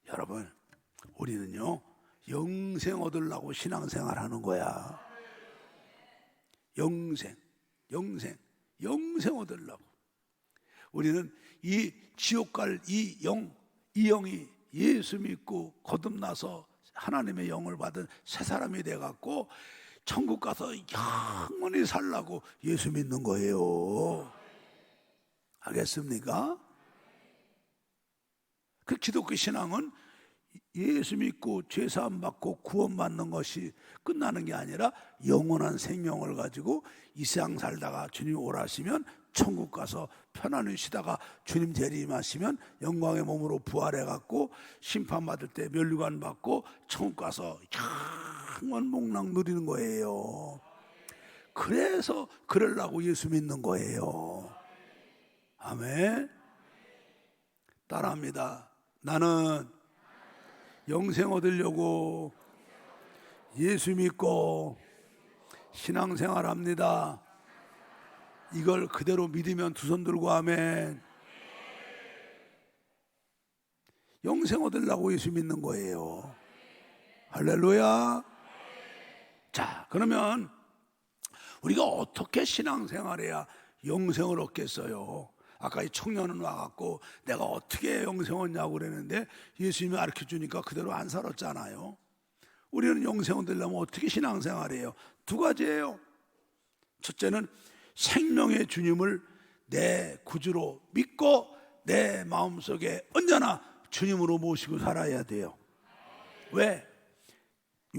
여러분, 우리는요 영생 얻으려고 신앙생활 하는 거야. 영생 얻으려고. 우리는 이 지옥 갈 이 영이 예수 믿고 거듭나서 하나님의 영을 받은 새 사람이 돼갖고 천국 가서 영원히 살라고 예수 믿는 거예요. 알겠습니까? 그 기독교 신앙은 예수 믿고 죄사함 받고 구원받는 것이 끝나는 게 아니라 영원한 생명을 가지고 이 세상 살다가 주님 오라시면 천국 가서 편안히 쉬다가 주님 재림하시면 영광의 몸으로 부활해 갖고 심판받을 때 면류관 받고 천국 가서 영원 복락 누리는 거예요. 그래서 그러려고 예수 믿는 거예요. 아멘. 따라합니다. 나는 영생 얻으려고 예수 믿고 신앙생활합니다. 이걸 그대로 믿으면 두 손 들고 아멘. 영생 얻으려고 예수 믿는 거예요. 할렐루야. 자, 그러면 우리가 어떻게 신앙생활해야 영생을 얻겠어요? 아까 이 청년은 와갖고 내가 어떻게 영생 얻냐고 그랬는데 예수님이 가르쳐주니까 그대로 안 살았잖아요. 우리는 영생 얻으려면 어떻게 신앙생활해요? 두 가지예요. 첫째는 생명의 주님을 내 구주로 믿고 내 마음속에 언제나 주님으로 모시고 살아야 돼요. 왜?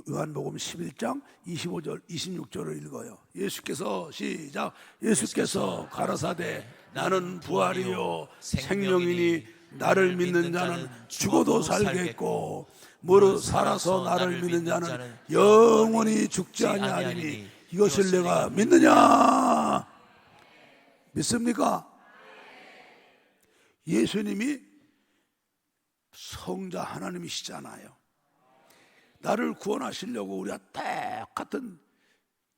요한복음 11장 25절 26절을 읽어요. 예수께서 시작. 예수께서 가라사대 나는 부활이요 생명이니 나를 믿는 자는 죽어도 살겠고 무릇 살아서 나를 믿는 자는 영원히 죽지 아니하리니 이것을 내가 믿느냐? 믿습니까? 예수님이 성자 하나님이시잖아요. 나를 구원하시려고 우리가 똑같은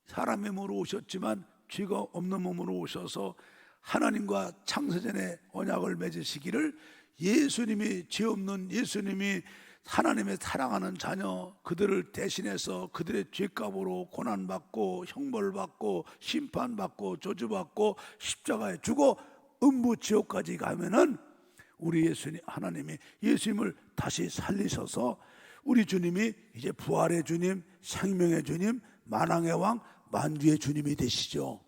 사람의 몸으로 오셨지만 죄가 없는 몸으로 오셔서 하나님과 창세전에 언약을 맺으시기를 예수님이 죄 없는 예수님이 하나님의 사랑하는 자녀 그들을 대신해서 그들의 죄값으로 고난받고 형벌받고 심판받고 저주받고 십자가에 죽어 음부 지옥까지 가면은 우리 예수님 하나님이 예수님을 다시 살리셔서 우리 주님이 이제 부활의 주님, 생명의 주님, 만왕의 왕, 만주의 주님이 되시죠.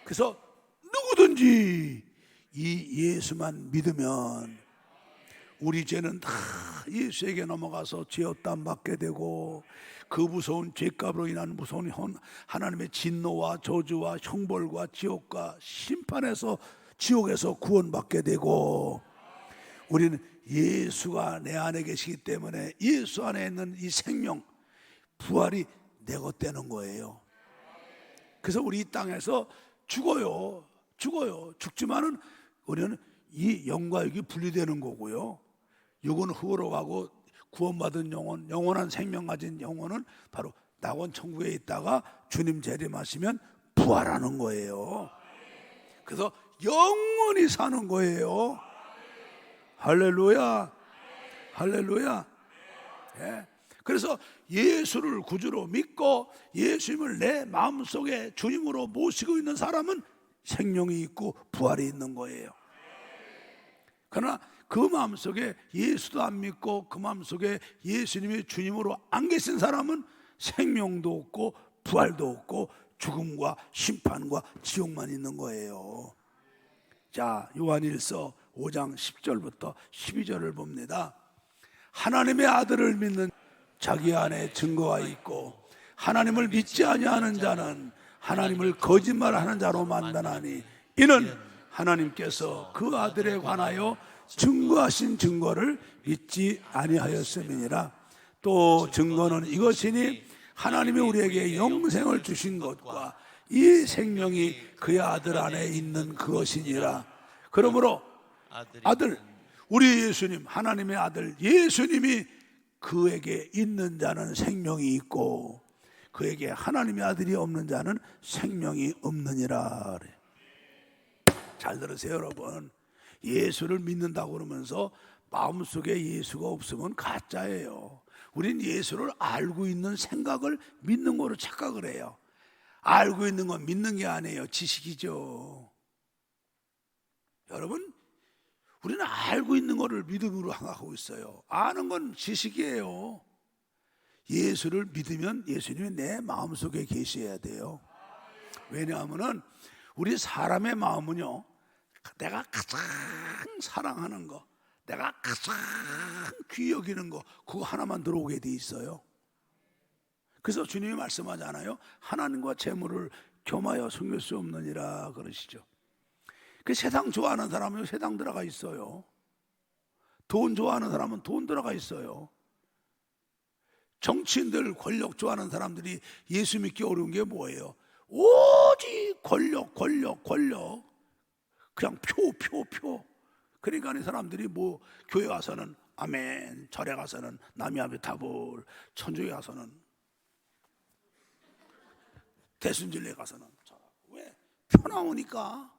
그래서 누구든지 이 예수만 믿으면 우리 죄는 다 예수에게 넘어가서 죄업담 받게 되고 그 무서운 죄값으로 인한 무서운 하나님의 진노와 저주와 형벌과 지옥과 심판에서 지옥에서 구원받게 되고 우리는 예수가 내 안에 계시기 때문에 예수 안에 있는 이 생명 부활이 내 것 되는 거예요. 그래서 우리 이 땅에서 죽어요. 죽지만은 우리는 이 영과 육이 분리되는 거고요. 육은 흙으로 가고 구원받은 영혼, 영원한 생명 가진 영혼은 바로 낙원 천국에 있다가 주님 재림하시면 부활하는 거예요. 그래서 영원히 사는 거예요. 할렐루야. 할렐루야. 예. 그래서 예수를 구주로 믿고 예수님을 내 마음속에 주님으로 모시고 있는 사람은 생명이 있고 부활이 있는 거예요. 그러나 그 마음속에 예수도 안 믿고 그 마음속에 예수님이 주님으로 안 계신 사람은 생명도 없고 부활도 없고 죽음과 심판과 지옥만 있는 거예요. 자, 요한일서 5장 10절부터 12절을 봅니다. 하나님의 아들을 믿는 자기 안에 증거가 있고 하나님을 믿지 아니하는 자는 하나님을 거짓말하는 자로 만드나니 이는 하나님께서 그 아들에 관하여 증거하신 증거를 믿지 아니하였음이니라. 또 증거는 이것이니 하나님이 우리에게 영생을 주신 것과 이 생명이 그의 아들 안에 있는 그것이니라. 그러므로 아들, 우리 예수님, 하나님의 아들 예수님이 그에게 있는 자는 생명이 있고 그에게 하나님의 아들이 없는 자는 생명이 없느니라. 잘 들으세요, 여러분. 예수를 믿는다고 그러면서 마음속에 예수가 없으면 가짜예요. 우린 예수를 알고 있는 생각을 믿는 거로 착각을 해요. 알고 있는 건 믿는 게 아니에요. 지식이죠. 여러분, 우리는 알고 있는 거를 믿음으로 생각하고 있어요. 아는 건 지식이에요. 예수를 믿으면 예수님이 내 마음속에 계셔야 돼요. 왜냐하면 우리 사람의 마음은요, 내가 가장 사랑하는 거, 내가 가장 귀히 여기는 거, 그거 하나만 들어오게 돼 있어요. 그래서 주님이 말씀하잖아요. 하나님과 재물을 겸하여 섬길 수 없느니라 그러시죠. 그 세상 좋아하는 사람은 세상 들어가 있어요. 돈 좋아하는 사람은 돈 들어가 있어요. 정치인들, 권력 좋아하는 사람들이 예수 믿기 어려운 게 뭐예요? 오직 권력. 그냥 표. 그러니까 이 사람들이 뭐 교회 가서는 아멘, 절에 가서는 남야비타불, 천주에 가서는 대순진리에 가서는 왜? 편나오니까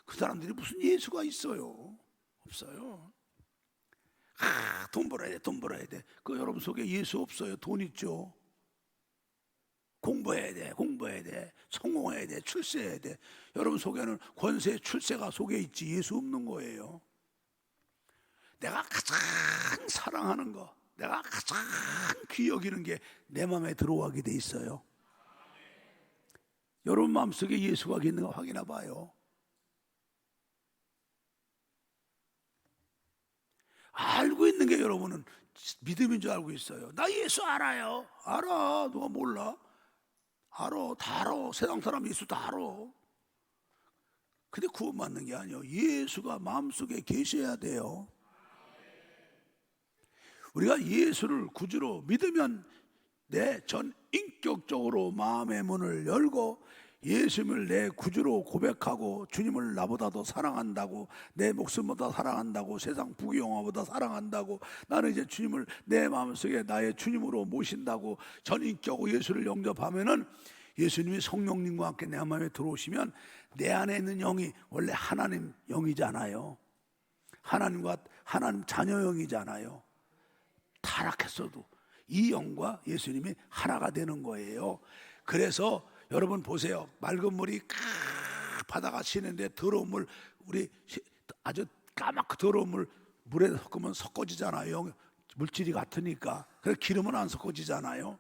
그 사람들이 무슨 예수가 있어요? 없어요. 돈 벌어야 돼. 그 여러분 속에 예수 없어요? 돈 있죠? 공부해야 돼. 성공해야 돼. 출세해야 돼. 여러분 속에는 권세, 출세가 속에 있지 예수 없는 거예요. 내가 가장 사랑하는 거, 내가 가장 귀히 여기는 게 내 마음에 들어가게 돼 있어요. 여러분 마음속에 예수가 있는가 확인해 봐요. 알고 있는 게 여러분은 믿음인 줄 알고 있어요. 나 예수 알아요. 알아. 누가 몰라? 알아. 다 알아. 세상 사람 예수 다 알아. 근데 구원받는 게 아니에요. 예수가 마음속에 계셔야 돼요. 우리가 예수를 구주로 믿으면 내 전 인격적으로 마음의 문을 열고 예수님을 내 구주로 고백하고 주님을 나보다 더 사랑한다고, 내 목숨보다 사랑한다고, 세상 부귀영화보다 사랑한다고, 나는 이제 주님을 내 마음속에 나의 주님으로 모신다고 전인격으로 예수를 영접하면은 예수님이 성령님과 함께 내 마음에 들어오시면 내 안에 있는 영이 원래 하나님 영이잖아요. 하나님 자녀 영이잖아요. 타락했어도 이 영과 예수님이 하나가 되는 거예요. 그래서 여러분 보세요. 맑은 물이 바다가 새는데 더러운 물, 우리 아주 까맣고 더러운 물에 섞으면 섞어지잖아요. 물질이 같으니까. 그래서 기름은 안 섞어지잖아요.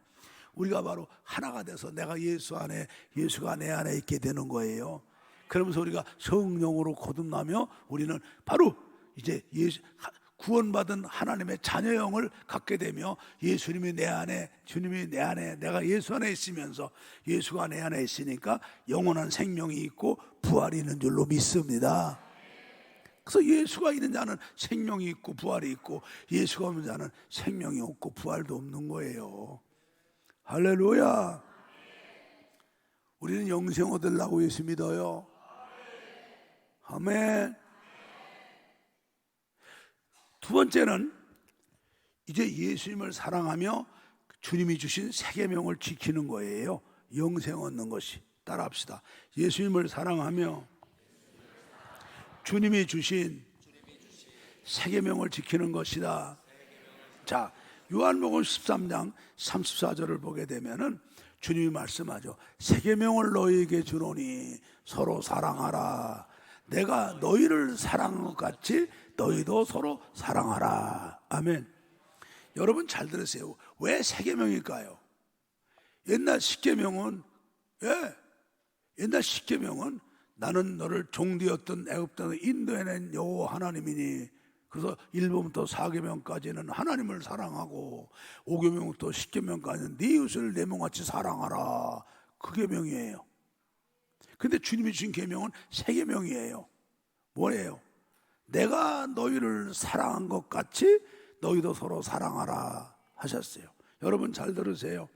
우리가 바로 하나가 돼서 내가 예수 안에, 예수가 내 안에 있게 되는 거예요. 그러면서 우리가 성령으로 거듭나며 우리는 바로 이제 구원받은 하나님의 자녀형을 갖게 되며 예수님이 내 안에, 주님이 내 안에, 내가 예수 안에 있으면서 예수가 내 안에 있으니까 영원한 생명이 있고 부활이 있는 줄로 믿습니다. 그래서 예수가 있는 자는 생명이 있고 부활이 있고 예수가 없는 자는 생명이 없고 부활도 없는 거예요. 할렐루야. 우리는 영생 얻으려고 예수 믿어요. 아멘. 두 번째는 이제 예수님을 사랑하며 주님이 주신 세 계명을 지키는 거예요. 영생 얻는 것이. 따라합시다. 예수님을 사랑하며 주님이 주신 세 계명을 지키는 것이다. 자, 요한복음 13장 34절을 보게 되면은 주님이 말씀하죠. 세 계명을 너희에게 주노니 서로 사랑하라. 내가 너희를 사랑한 것 같이 너희도 서로 사랑하라. 아멘. 여러분 잘 들으세요. 왜 세 계명일까요? 옛날 10계명은 옛날 10계명은 나는 너를 종되었던 애굽 땅에 인도해낸 여호와 하나님이니, 그래서 1번부터 4계명까지는 하나님을 사랑하고 5계명부터 10계명까지는 네 이웃을 내 몸같이 사랑하라. 그 계명이에요. 근데 주님이 주신 계명은 세 계명이에요. 뭐예요? 내가 너희를 사랑한 것 같이 너희도 서로 사랑하라 하셨어요. 여러분 잘 들으세요.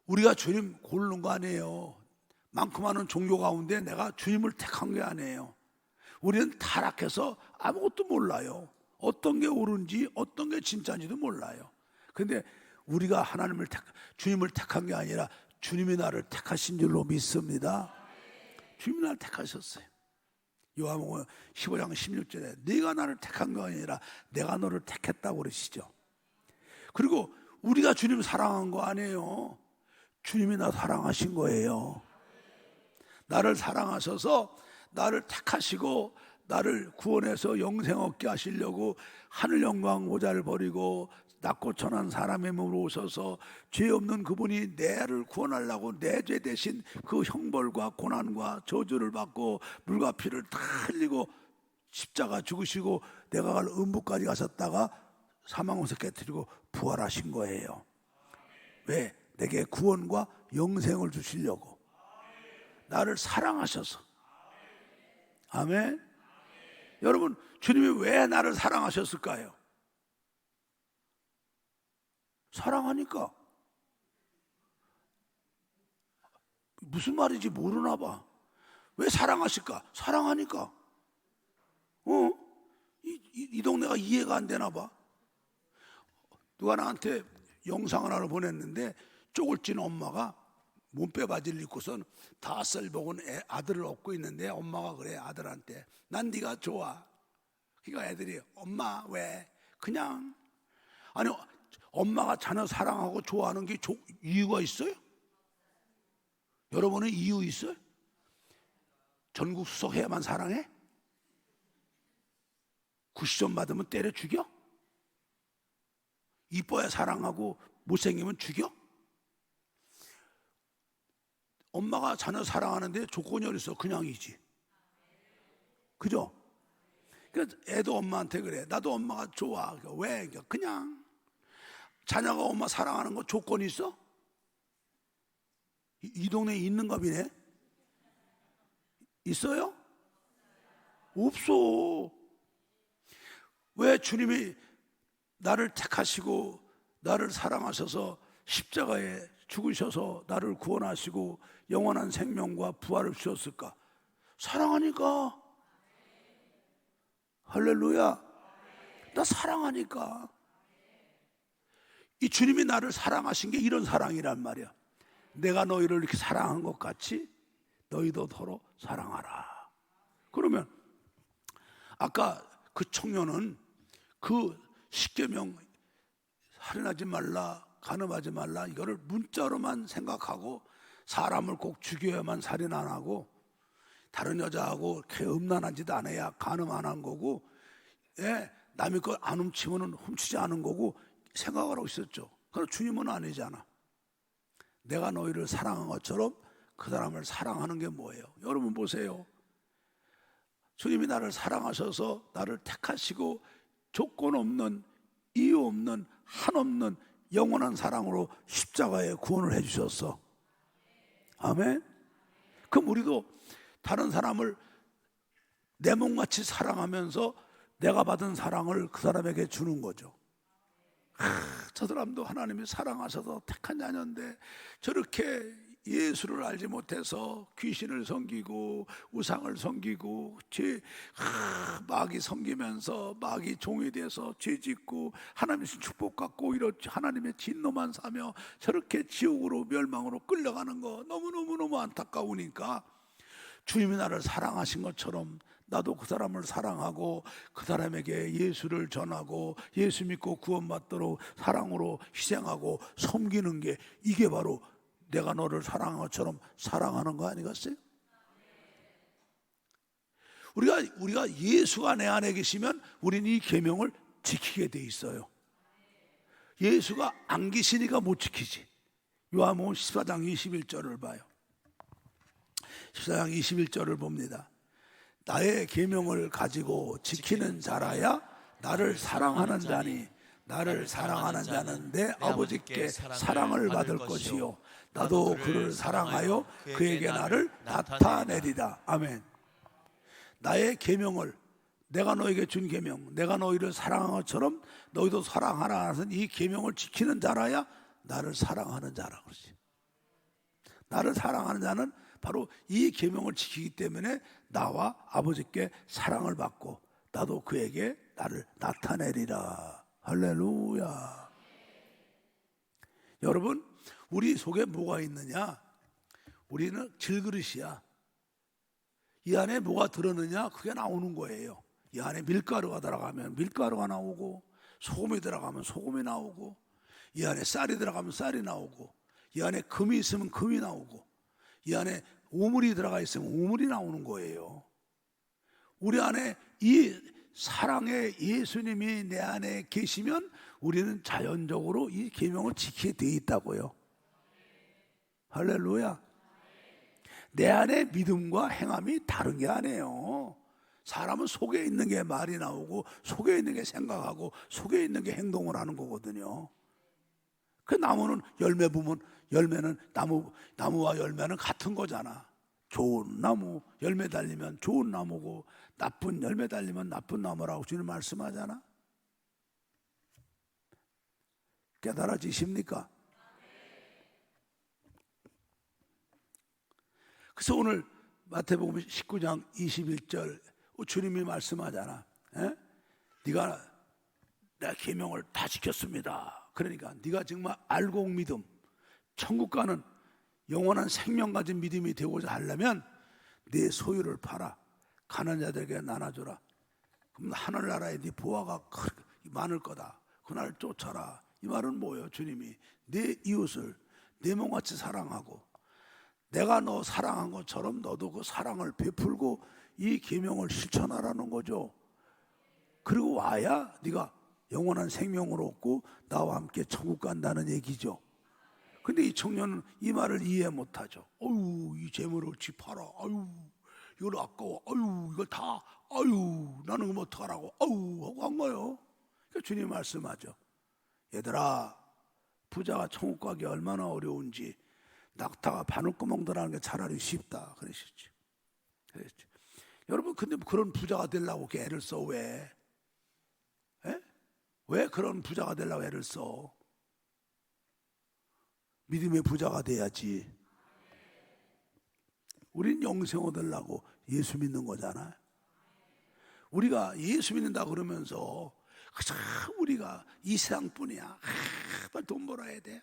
우리가 주님 고르는 거 아니에요. 많고 많은 종교 가운데 내가 주님을 택한 게 아니에요. 우리는 타락해서 아무것도 몰라요. 어떤 게 옳은지 어떤 게 진짜인지도 몰라요. 근데 우리가 주님을 택한 게 아니라 주님이 나를 택하신 줄로 믿습니다. 주님이 나를 택하셨어요. 요한복음 15장 16절에 네가 나를 택한 거 아니라 내가 너를 택했다고 그러시죠. 그리고 우리가 주님 사랑한 거 아니에요. 주님이 나 사랑하신 거예요. 나를 사랑하셔서 나를 택하시고 나를 구원해서 영생 얻게 하시려고 하늘 영광 모자를 버리고 낮고 천한 사람의 몸으로 오셔서 죄 없는 그분이 내를 구원하려고 내 죄 대신 그 형벌과 고난과 저주를 받고 물과 피를 다 흘리고 십자가 죽으시고 내가 갈 음부까지 가셨다가 사망에서 깨뜨리고 부활하신 거예요. 왜? 내게 구원과 영생을 주시려고. 나를 사랑하셔서. 아멘. 여러분, 주님이 왜 나를 사랑하셨을까요? 사랑하니까. 무슨 말인지 모르나 봐. 왜 사랑하실까? 사랑하니까. 이 동네가 이해가 안 되나 봐. 누가 나한테 영상을 하나 보냈는데 쪼글찐 엄마가 몸빼 바지를 입고선 5살 먹은 아들을 업고 있는데 엄마가 그래 아들한테 난 네가 좋아. 그러니까 애들이 엄마 왜? 그냥. 아니 엄마가 자녀 사랑하고 좋아하는 게 이유가 있어요? 여러분은 이유 있어요? 전국 수석해야만 사랑해? 90점 받으면 때려 죽여? 이뻐야 사랑하고 못생기면 죽여? 엄마가 자녀 사랑하는데 조건이 어딨어? 그냥이지. 그죠? 그러니까 애도 엄마한테 그래. 나도 엄마가 좋아. 왜? 그냥. 자녀가 엄마 사랑하는 거 조건이 있어? 이 동네에 있는가 보네? 있어요? 없어. 왜 주님이 나를 택하시고 나를 사랑하셔서 십자가에 죽으셔서 나를 구원하시고 영원한 생명과 부활을 주셨을까? 사랑하니까. 할렐루야. 나 사랑하니까. 이 주님이 나를 사랑하신 게 이런 사랑이란 말이야. 내가 너희를 이렇게 사랑한 것 같이 너희도 서로 사랑하라. 그러면 아까 그 청년은 그 십계명 살인하지 말라, 간음하지 말라 이거를 문자로만 생각하고 사람을 꼭 죽여야만 살인 안 하고 다른 여자하고 이렇게 음란한 짓 안 해야 간음 안 한 거고, 예, 남의 거 안 훔치면 훔치지 않은 거고 생각을 하고 있었죠. 그러나 주님은 아니잖아. 내가 너희를 사랑한 것처럼 그 사람을 사랑하는 게 뭐예요? 여러분 보세요. 주님이 나를 사랑하셔서 나를 택하시고 조건 없는 이유 없는 한없는 영원한 사랑으로 십자가에 구원을 해주셨어. 아멘. 그럼 우리도 다른 사람을 내 몸같이 사랑하면서 내가 받은 사랑을 그 사람에게 주는 거죠. 저 사람도 하나님이 사랑하셔서 택한 자녀인데 저렇게 예수를 알지 못해서 귀신을 섬기고 우상을 섬기고 마귀 섬기면서 마귀 종이 돼서 죄 짓고 하나님의 축복 갖고 이렇게 하나님의 진노만 사며 저렇게 지옥으로 멸망으로 끌려가는 거 너무너무 안타까우니까 주님이 나를 사랑하신 것처럼 나도 그 사람을 사랑하고 그 사람에게 예수를 전하고 예수 믿고 구원받도록 사랑으로 희생하고 섬기는 게 이게 바로 내가 너를 사랑한 것처럼 사랑하는 거 아니겠어요? 우리가 예수가 내 안에 계시면 우리는 이 계명을 지키게 돼 있어요. 예수가 안 계시니까 못 지키지. 요한복음 14장 21절을 봐요. 14장 21절을 봅니다. 나의 계명을 가지고 지키는 자라야 나를 사랑하는 자니 나를 사랑하는 자는 내 아버지께 사랑을 받을 것이요 나도 그를 사랑하여 그에게 나를 나타내리라. 아멘. 나의 계명을 내가 너에게 준 계명 내가 너희를 사랑한 것처럼 너희도 사랑하라 하는 이 계명을 지키는 자라야 나를 사랑하는 자라 그러지. 나를 사랑하는 자는 바로 이 계명을 지키기 때문에 나와 아버지께 사랑을 받고 나도 그에게 나를 나타내리라. 할렐루야. 여러분 우리 속에 뭐가 있느냐? 우리는 질그릇이야. 이 안에 뭐가 들었느냐? 그게 나오는 거예요. 이 안에 밀가루가 들어가면 밀가루가 나오고 소금이 들어가면 소금이 나오고 이 안에 쌀이 들어가면 쌀이 나오고 이 안에 금이 있으면 금이 나오고 이 안에 우물이 들어가 있으면 우물이 나오는 거예요. 우리 안에 이 사랑의 예수님이 내 안에 계시면 우리는 자연적으로 이 계명을 지키게 돼 있다고요. 할렐루야. 내 안에 믿음과 행함이 다른 게 아니에요. 사람은 속에 있는 게 말이 나오고 속에 있는 게 생각하고 속에 있는 게 행동을 하는 거거든요. 그 나무는 열매 보면 열매는 나무와 열매는 같은 거잖아. 좋은 나무 열매 달리면 좋은 나무고 나쁜 열매 달리면 나쁜 나무라고 주님 말씀하잖아. 깨달아지십니까? 그래서 오늘 마태복음 19장 21절 주님이 말씀하잖아. 에? 네가 내 계명을 다 지켰습니다. 그러니까 네가 정말 알고 믿음, 천국 가는 영원한 생명 가진 믿음이 되고자 하려면 네 소유를 팔아 가난한 자들에게 나눠주라. 그럼 하늘나라에 네 보화가 많을 거다. 그날 쫓아라. 이 말은 뭐예요? 주님이 내 이웃을 내 몸같이 사랑하고 내가 너 사랑한 것처럼 너도 그 사랑을 베풀고 이 계명을 실천하라는 거죠. 그리고 와야 네가 영원한 생명을 얻고 나와 함께 천국 간다는 얘기죠. 근데 이 청년은 이 말을 이해 못하죠. 어유, 이 재물을 지 팔아. 아유, 이걸 아까워. 아유, 이걸 다. 아유, 나는 그럼 어떡하라고. 아유, 하고 한 거예요. 그러니까 주님 말씀하죠. 얘들아, 부자가 천국 가기 얼마나 어려운지 낙타가 바늘구멍 들어가는 게 차라리 쉽다 그러셨죠. 여러분, 근데 그런 부자가 되려고 애를 써 왜? 에? 왜 그런 부자가 되려고 애를 써? 믿음의 부자가 돼야지. 우린 영생 얻으려고 예수 믿는 거잖아요. 우리가 예수 믿는다 그러면서 그저 우리가 이 세상뿐이야. 빨리 돈 벌어야 돼.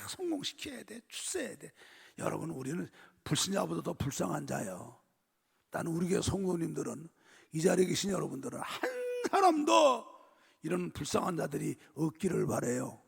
성공시켜야 돼. 출세해야 돼. 여러분, 우리는 불신자보다 더 불쌍한 자예요. 나는 우리 교회 성도님들은, 이 자리에 계신 여러분들은 한 사람도 이런 불쌍한 자들이 없기를 바라요.